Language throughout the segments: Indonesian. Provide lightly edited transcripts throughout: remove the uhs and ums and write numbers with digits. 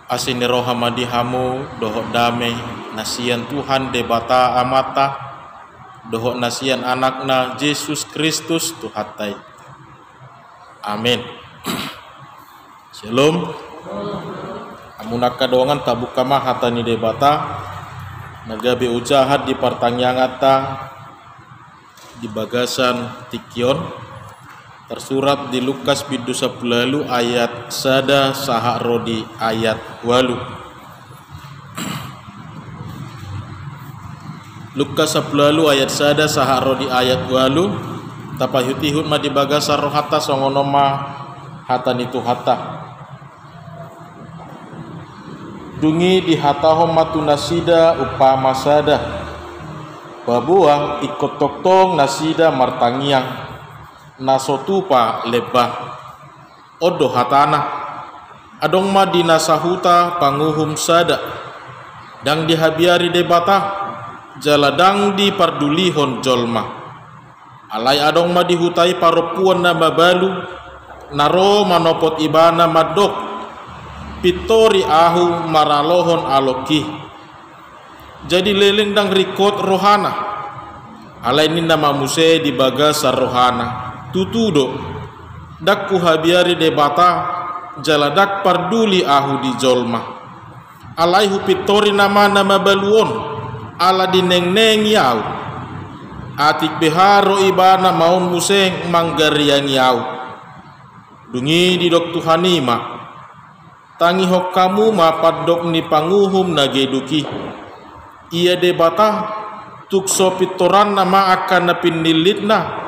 asini rohamadi hamu dohok dame nasian Tuhan debata amata dohok nasian anakna Yesus Kristus Tuhatai. Amin. Shalom. Amunaka doangan tabuka mahatani debata nagabe ujahat di pertanyangata di bagasan tikion tersurat di Lukas bidu 10 ayat sada sahak rodi ayat 8. Lukas 10 ayat sada sahak rodi ayat 8 tapahutihut ma di bagasan rohata songonoma hatani tuhata dungi di hatahom matu nasida upama sada babuang ikut toktong nasida martangiang nasotupa lebah odo hatana adong ma di nasahuta panguhum sada dang dihabiari debata jaladang di pardulihon jolma alai adong ma dihutai paropuan na babalu naro manopot ibana madok pitori ahu maralohon aloki jadi leleng dang rikot rohana alai ni nama muse di bagasar rohana tutudo dak kuhabiari debata jaladak parduli ahu di jolma alai hu pitori nama baluon ala di neng yau atik beharo ibana maun museng manggarian yau dungi di dok Tuhanima tangi hok kamu mapadok ni panguhum nageduki ia debata tukso pitoran nama akan napinilitna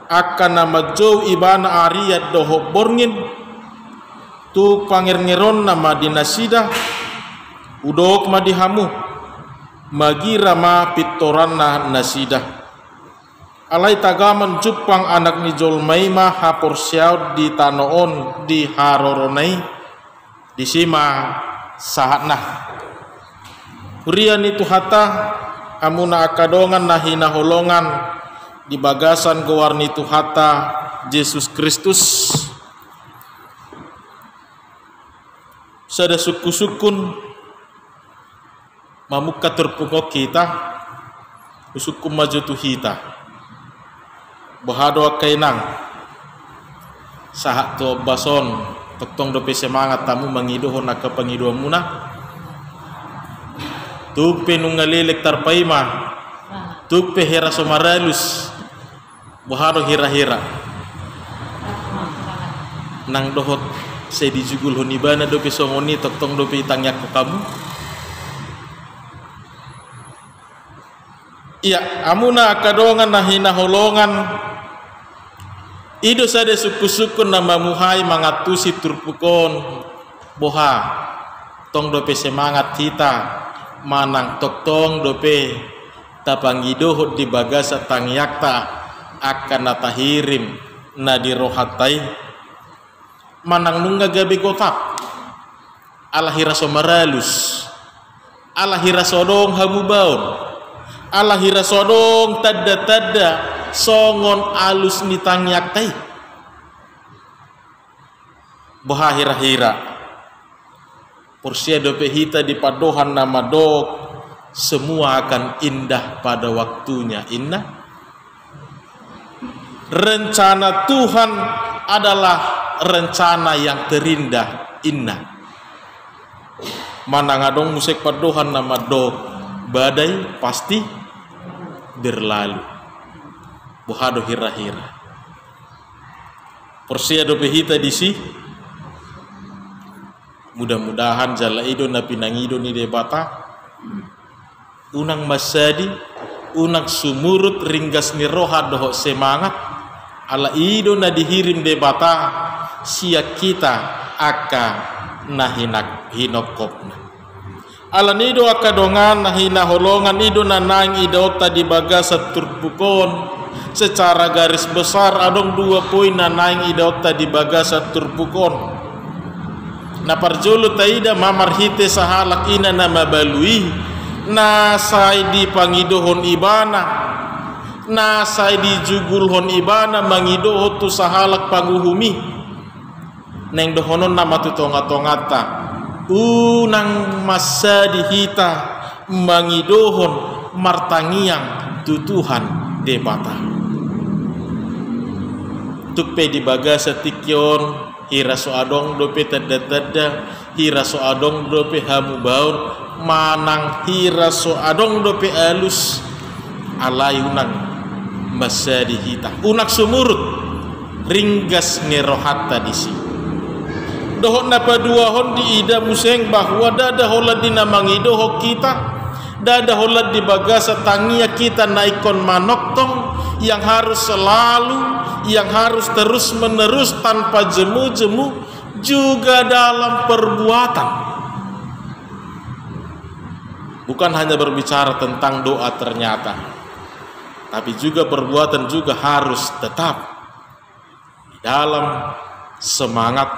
akan nama jau ibana ariat dohok borngin tu pangerneron nama dinasida udok madihamu magira ma pitoran na nasida alai tagaman jupang anak ni jolmaima hapor siaud di tanoon di haroronai disima sahatna urian itu hata amuna akadongan nahina holongan di bagasan gowarni itu hata Yesus Kristus sada suku-sukun mamuka terpukok kita usukum maju tuhita bahado kainang sahat to bason toktong dope semangat tamu mangidohon naka pangidoh muna tupe nungalilek tarpaima tupe hera somaralus bahado hira-hira nang dohot se dijugul honibana dope songoni toktong dope itangyak ko kamu iya amuna akadongan nahina holongan ido sade suku-suku nama muhai mangatusi turpukon boha tong dope semangat kita manang toktong dope tapangidohot di bagasa tangyakta akan natahirim na dirohatai manang nungga gabi kotak alahira somaralus alahira sodong hamubaon alahira sodong tadda songon alus ni tangyak tai bahahira-hira porsia dope hita di padohan nama dok semua akan indah pada waktunya inna rencana Tuhan adalah rencana yang terindah inna manangadong musik padohan nama dok badai pasti berlalu buhado hira-hira porsia dope hita disi mudah-mudahan jala ido na pinangido ni debata unang masadi unang sumurut ringgas ni roha dohok semangat ala ido na dihirim debata sia kita aka nahinak hinokopna ala nido akadongan nahina holongan ido na nang idota di bagasa turpukon secara garis besar adong 2 poin na naing idota di bagasa turpukon na parjolo taida mamarhite sahalak ina na mabalui na say di pangidohon ibana na say di jugulhon ibana mangidohot tu sahalak panguhumi neng dohonon na matutonga-tongata unang masa dihita mangidohon martangiang tutuhan debata tukpe di bagasa tikyon hira so adong dope tada hira so adong dope hamu baur manang hira so adong dope alus alai unang masa dihita unak sumurut ringgas ngerohata disi dohok napa dua hon di ida museng bahwa dada hola dinamangi dohok kita dada hola di bagasa tangia kita naikon manoktong yang harus selalu yang harus terus menerus tanpa jemu-jemu juga dalam perbuatan. Bukan hanya berbicara tentang doa ternyata, tapi juga perbuatan juga harus tetap di dalam semangat,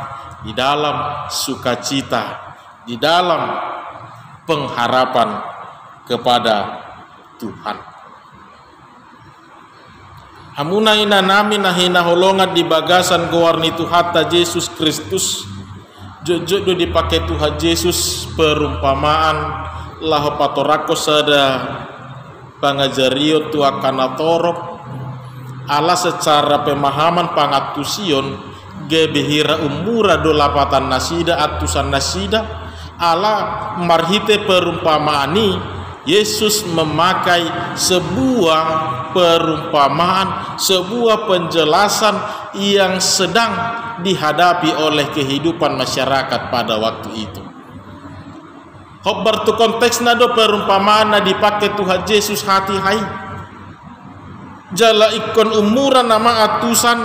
di dalam sukacita, di dalam pengharapan kepada Tuhan. Hamuna ina nami nahina holongan di bagasan gowarni Tuhata Yesus Kristus jojo do dipakai Tuhan Yesus perumpamaan laho patorako sada pangajario tua kanatorop ala secara pemahaman pangatusion gebehira umura do lapatan nasida atusan nasida ala marhite perumpamaani Yesus memakai sebuah perumpamaan, sebuah penjelasan yang sedang dihadapi oleh kehidupan masyarakat pada waktu itu. Hobbar tu konteks nado perumpamaan na dipakai Tuhan Yesus hati hai. Jala ikon umuran nama atusan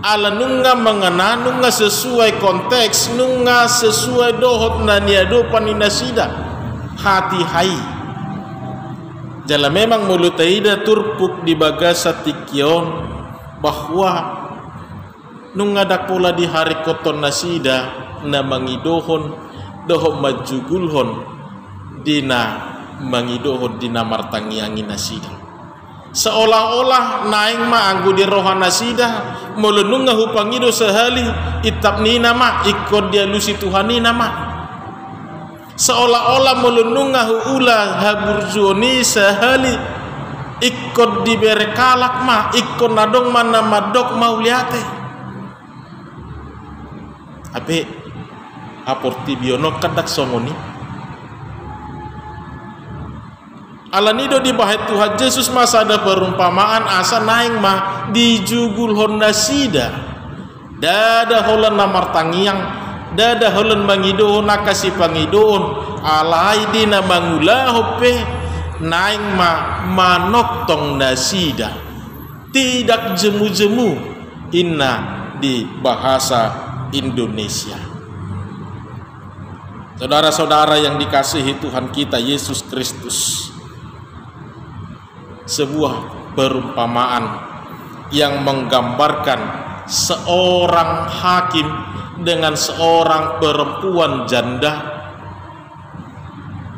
ala nunga mengena nunga sesuai konteks nunga sesuai dohot na niado paninasida hati hai. Jala memang mulutaida turpuk di bagasa tikyon bahwa nungadak pula di hari koton nasida na mangidohon dohok majugulhon dina mangidohon dina martangiangin nasida seolah-olah naing ma anggu di rohan nasida mulununga hupangido sehali itap ni nama ikut dia lusi Tuhani nama seolah-olah melunungah ula haburjoni sehali ikut diberi kalak mah ikut nadong mana madok mau liate ape aporti biono kadak somoni alanido di bahai Tuhan Yesus masa ada perumpamaan asa naing mah dijugul honda sida dada holan namartangiang dada holen mangidoon nakasi pangidoon alai dina mangulah pe naing ma manoktong nasida tidak jemu-jemu inna di bahasa Indonesia. Saudara-saudara yang dikasihi Tuhan kita Yesus Kristus, sebuah perumpamaan yang menggambarkan seorang hakim dengan seorang perempuan janda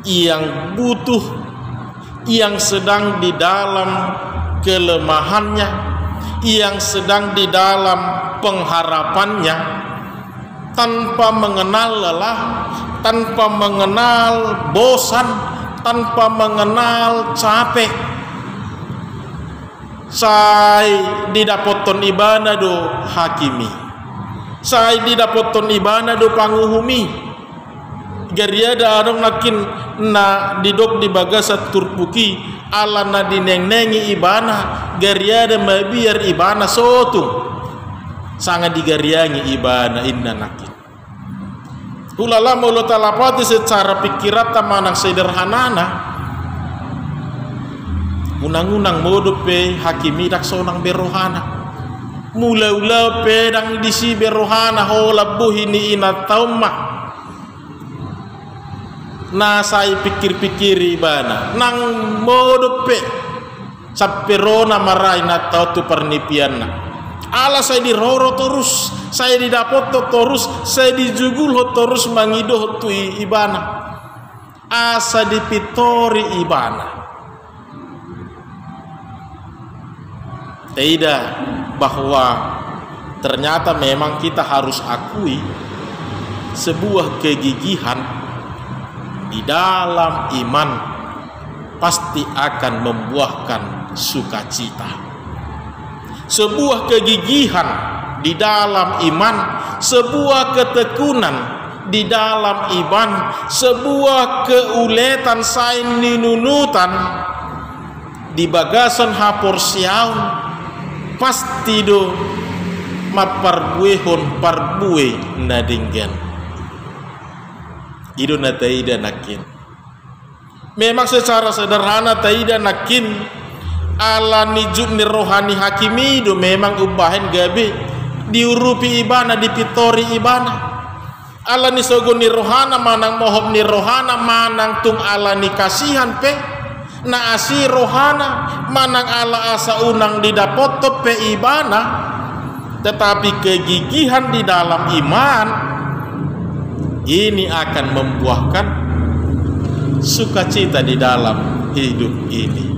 yang butuh, yang sedang di dalam kelemahannya, yang sedang di dalam pengharapannya, tanpa mengenal lelah, tanpa mengenal bosan, tanpa mengenal capek. Saya didapoton ibana do hakimi, saya didapoton ibana do panguhumi. Gariada adong nakin na didok di bagasa turpuki ala na dineng-nengi ibana gariada mabiar ibana sotung sangat digariangi ibana inna nakin hulala mulo talapati secara pikirata manang sederhanana unang-unang modope hakimi dak sonang berohana mula-ula pedang disi berohana hola buhini ina taumah na saya pikir-pikir ibana nang modope saperona marai na tau tu pernipian na ala saya diroro terus saya didapot terus saya dijugul terus mangidoh tu ibana asa dipitori ibana tidak bahwa ternyata memang kita harus akui sebuah kegigihan di dalam iman pasti akan membuahkan sukacita. Sebuah kegigihan di dalam iman, sebuah ketekunan di dalam iman, sebuah keuletan sain ninunutan di bagasan hapor siaun pasti do maparbuehon parbue nadinggen ido na taida nakin. Memang secara sederhana taida nakin ala nijud ni rohani hakimi do memang ubahen gabe diurupi ibana dipitori ibana ala ni sogo ni rohana manang mohob ni rohana manang tung ala ni kasihan pe na asi rohana manang ala asa unang didapoto pe ibana. Tetapi kegigihan di dalam iman ini akan membuahkan sukacita di dalam hidup ini.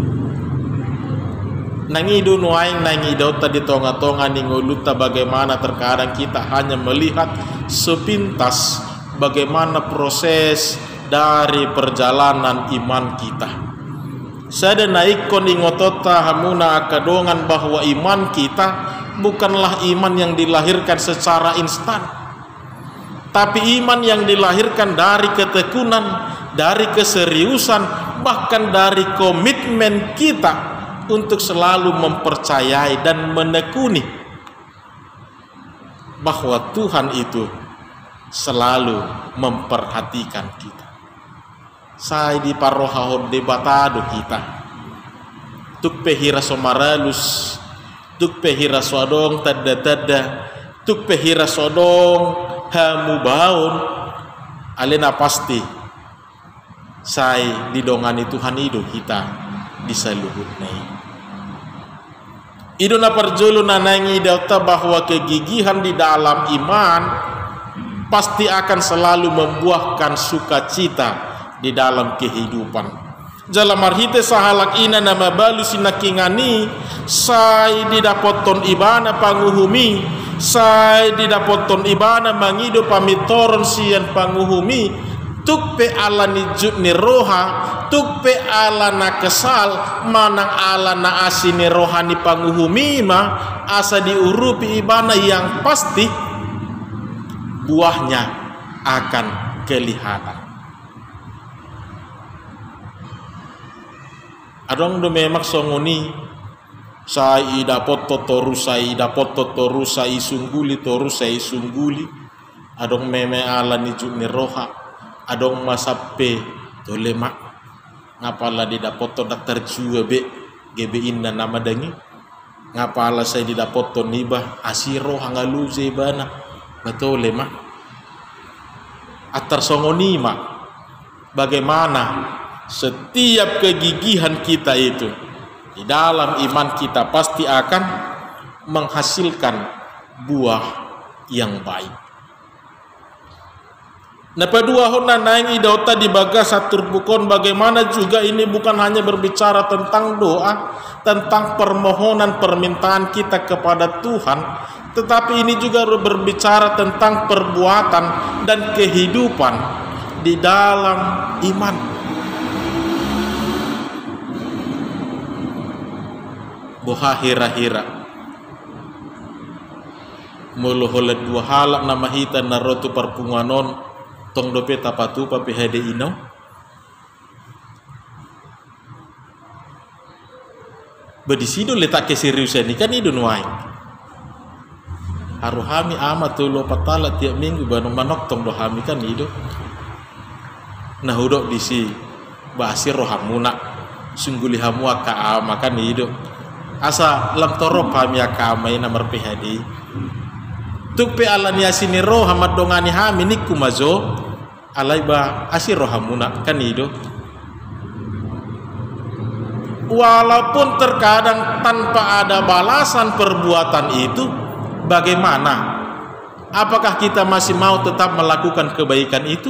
Nangido nuaing nangido tadi tonga-tonga ningoluta bagaimana terkadang kita hanya melihat sepintas bagaimana proses dari perjalanan iman kita. Saya naik koningotota hamuna akadongan bahwa iman kita bukanlah iman yang dilahirkan secara instan, tapi iman yang dilahirkan dari ketekunan, dari keseriusan, bahkan dari komitmen kita untuk selalu mempercayai dan menekuni bahwa Tuhan itu selalu memperhatikan kita. Saya di parohahon debatado kita tuk pehira somaralus, tuk pehira sodong tada tuk pehira sodong hamu baun alena pasti sai didongani Tuhan itu kita disaluhut nai ido na perjulu nanangi dauta bahwa kegigihan di dalam iman pasti akan selalu membuahkan sukacita di dalam kehidupan. Jalan marhite sahalak ina nama balu sinakingani sai didapoton ibana panguhumi, sai didapoton ibana mangido pamitoron sian panguhumi tukpe ala nijut ni roha, tukpe ala na kesal manang ala na asini rohani panguhumi ma asa diurupi ibana yang pasti buahnya akan kelihatan. Adong do memak songoni sai dapot totoru sai dapot totoru sai sungguli toru sai sungguli adong meme ala ni juni roha adong masape to lemak ngapala di dapot to daktar juga be gebe inna nama dangi ngapala sai di dapot to nibah asiro hangalu zebana betul lemak atar songoni mak bagaimana setiap kegigihan kita itu di dalam iman kita pasti akan menghasilkan buah yang baik. Napa dua hona naing idauta di bagas atur bukon bagaimana juga ini bukan hanya berbicara tentang doa, tentang permohonan permintaan kita kepada Tuhan, tetapi ini juga berbicara tentang perbuatan dan kehidupan di dalam iman. Boha hira-hira mulu holet dua halak nama hita narotu perpunganon tong dope tapatu papi hede ino bedisido letak keseriusan ini kan itu nuai haruhami amat tuh lo patala tiap minggu banu manok tong dohami kan itu nah udok disi basir rohamuna sungguli hamu aka makan itu asa lam torop kami akamai namar pihadi tuk pe ala ni asini roh hamad dongani hami niku mazo alai ba asir rohamuna kan itu walaupun terkadang tanpa ada balasan perbuatan itu bagaimana apakah kita masih mau tetap melakukan kebaikan itu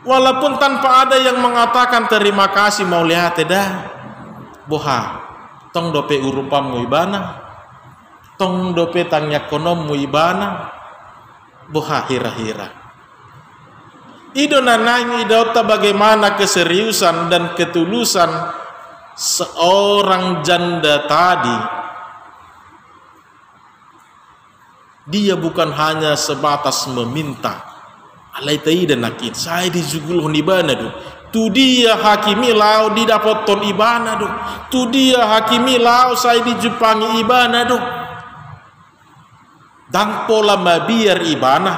walaupun tanpa ada yang mengatakan terima kasih mau lihat dah boha tong dope urupam mu ibana tong dope tangnya konom mu ibana boha hira-hira. Ido nanang idota bagaimana keseriusan dan ketulusan seorang janda tadi. Dia bukan hanya sebatas meminta. Alai taida nakin saya dijugul honibana do. Tu dia hakimi lau didapat ton ibana do. Tu dia hakimi lau saya dijupangi ibana do. Dang pola mabiar ibana,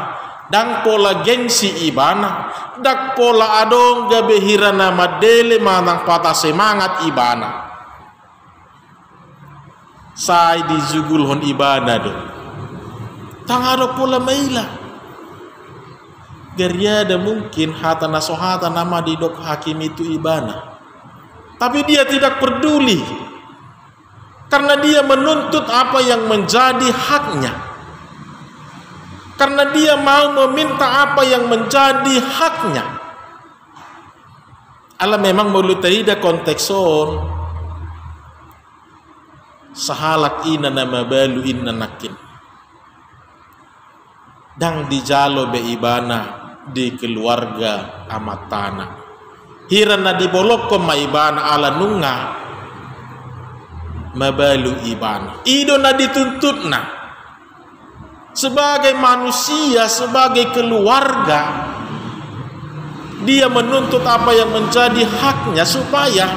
dang pola gengsi ibana, dak pola adong gabehira nama dele manang patah semangat ibana. Saya dijugul hon ibana do. Tang ada pola maila. Geriada mungkin hata nasohata nama didok hakim itu ibana, tapi dia tidak peduli karena dia menuntut apa yang menjadi haknya, karena dia mau meminta apa yang menjadi haknya. Allah memang melutaida kontekson sahalak ina nama balu inna nakin dang dijalo be ibana di keluarga amatana hirana dibolok ko maibana ala nunga mabalu ibana ido na dituntut na sebagai manusia, sebagai keluarga dia menuntut apa yang menjadi haknya supaya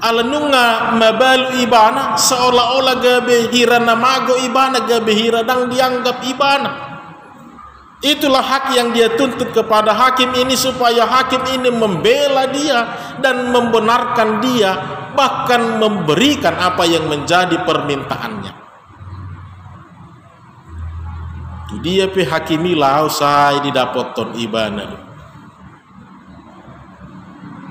ala nunga mabalu ibana seolah-olah gabe hirana mago ibana gabe hiradang dianggap ibana. Itulah hak yang dia tuntut kepada hakim ini supaya hakim ini membela dia dan membenarkan dia, bahkan memberikan apa yang menjadi permintaannya. Itu dia pe hakimi lau saya didapat ton ibana.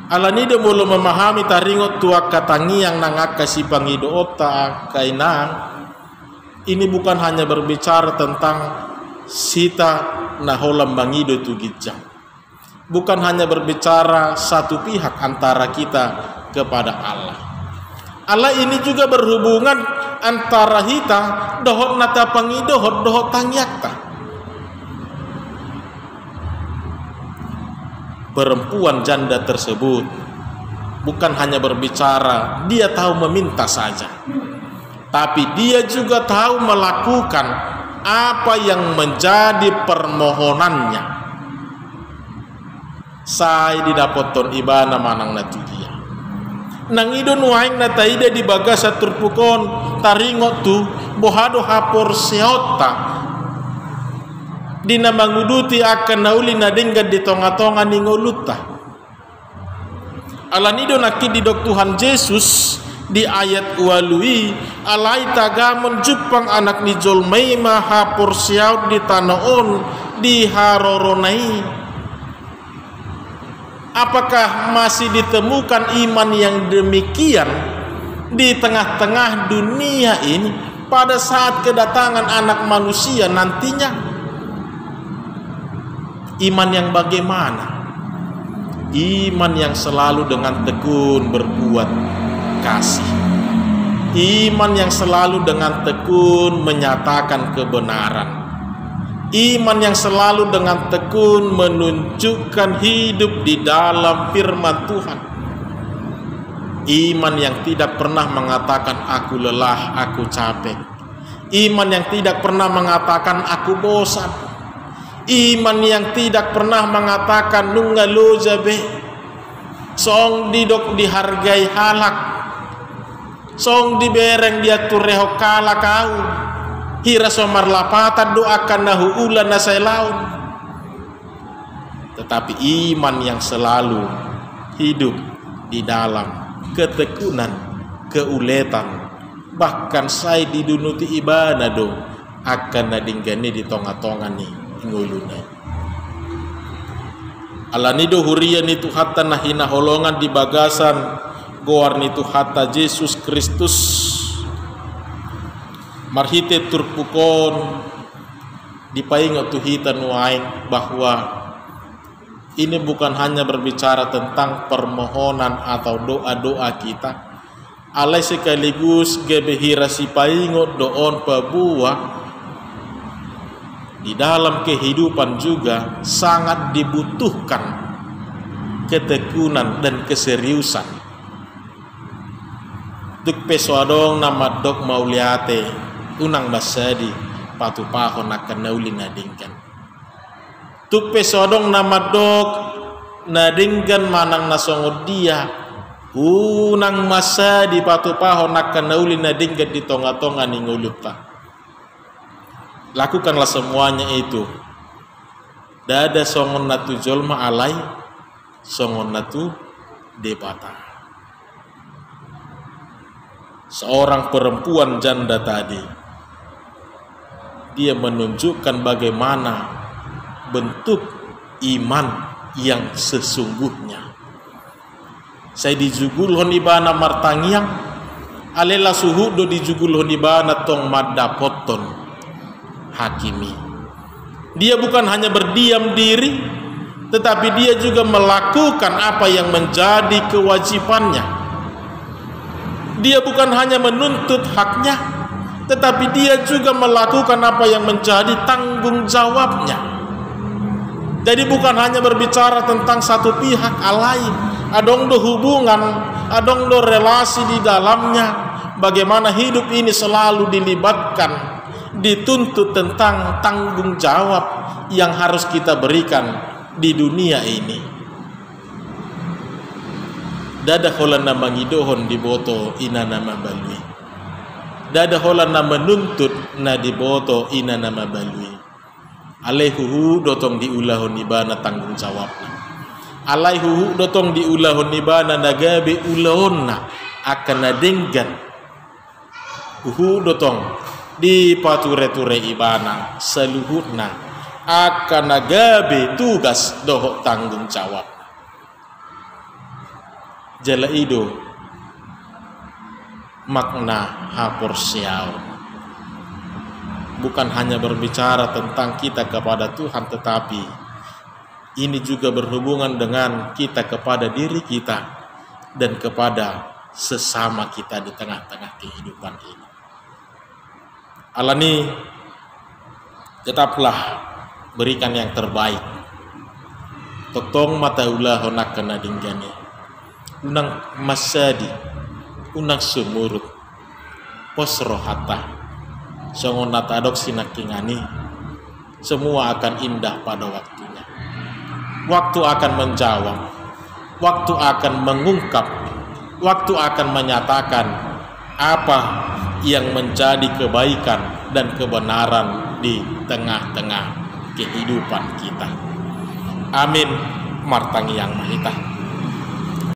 Alanido mulu memahami taringot tua katangi yang nangaka si pangido otak kainang. Ini bukan hanya berbicara tentang sita naholam bangido tu gijang, bukan hanya berbicara satu pihak antara kita kepada Allah. Allah ini juga berhubungan antara kita dohot nata pangidohot dohot tangyakta. Perempuan janda tersebut bukan hanya berbicara dia tahu meminta saja, tapi dia juga tahu melakukan apa yang menjadi permohonannya. Saya didapat ton ibana manang natugia. Nang idon waing na taida di bagasa turpukon taringot tu bohado hapor seota. Dina manguduti akan nauli na dengga di tonga-tonga ningoluta. Alanido nakid di dok Tuhan Yesus di ayat walui alai tagamon jupang anak ni jolmei maha porsiaut di tanaon di haroronai. Apakah masih ditemukan iman yang demikian di tengah-tengah dunia ini pada saat kedatangan anak manusia nantinya? Iman yang bagaimana? Iman yang selalu dengan tekun berbuat kasih, iman yang selalu dengan tekun menyatakan kebenaran, iman yang selalu dengan tekun menunjukkan hidup di dalam firman Tuhan, iman yang tidak pernah mengatakan aku lelah, aku capek, iman yang tidak pernah mengatakan aku bosan, iman yang tidak pernah mengatakan nungalo jabe song didok dihargai halak, song dibereng dia tureho kala kau hira somar lapatan doakan nahu ulan nasai laun. Tetapi iman yang selalu hidup di dalam ketekunan, keuletan, bahkan saya didunuti ibana do akan nadinggani di tonga-tonga ni nguluna. Alanido huria nitu hatta nahina holongan di bagasan goar nitu hatta Yesus Kristus marhite turpukon dipaingot tuhitan wain bahwa ini bukan hanya berbicara tentang permohonan atau doa-doa kita, alai sekaligus gebehira si paingot doon pabuah di dalam kehidupan juga sangat dibutuhkan ketekunan dan keseriusan. Duk pesuadong nama dok mauliate unang masadi patu pahon akan nauli nadingkan. Tuk pesuadong nama dok nadingkan manang nasongod dia unang masadi patu pahon akan nauli nadingkan di tonga-tonga ningulupa. Lakukanlah semuanya itu. Dada songon natu jolma alai, songon natu debata. Seorang perempuan janda tadi, dia menunjukkan bagaimana bentuk iman yang sesungguhnya. Saya dijugul honibana martangiang, alela suhu do dijugul honibana tong madapoton. Hakimi. Dia bukan hanya berdiam diri, tetapi dia juga melakukan apa yang menjadi kewajibannya. Dia bukan hanya menuntut haknya, tetapi dia juga melakukan apa yang menjadi tanggung jawabnya. Jadi bukan hanya berbicara tentang satu pihak alai, adong do hubungan, adong do relasi di dalamnya, bagaimana hidup ini selalu dilibatkan, dituntut tentang tanggung jawab yang harus kita berikan di dunia ini. Dada holana mangidohon di boto ina nama balui. Dada holana menuntut na di boto ina nama balui. Alaihuhu dotong diulahon ibana tanggung jawabna. Alaihuhu dotong diulahon ibana nagabe ulahonna akan nadenggan. Uhu dotong di pature-ture ibana seluhutna akan nagabe tugas dohok tanggung jawab. Jala ido makna haporsiau bukan hanya berbicara tentang kita kepada Tuhan, tetapi ini juga berhubungan dengan kita kepada diri kita dan kepada sesama kita di tengah-tengah kehidupan ini. Alani, tetaplah berikan yang terbaik. Totong mata ulah honak kena dinggani. Unang masadi, unang sumurut, posrohata, songon natadok sinakingani. Semua akan indah pada waktunya. Waktu akan menjawab, waktu akan mengungkap, waktu akan menyatakan apa yang menjadi kebaikan dan kebenaran di tengah-tengah kehidupan kita. Amin. Martangi yang mahita.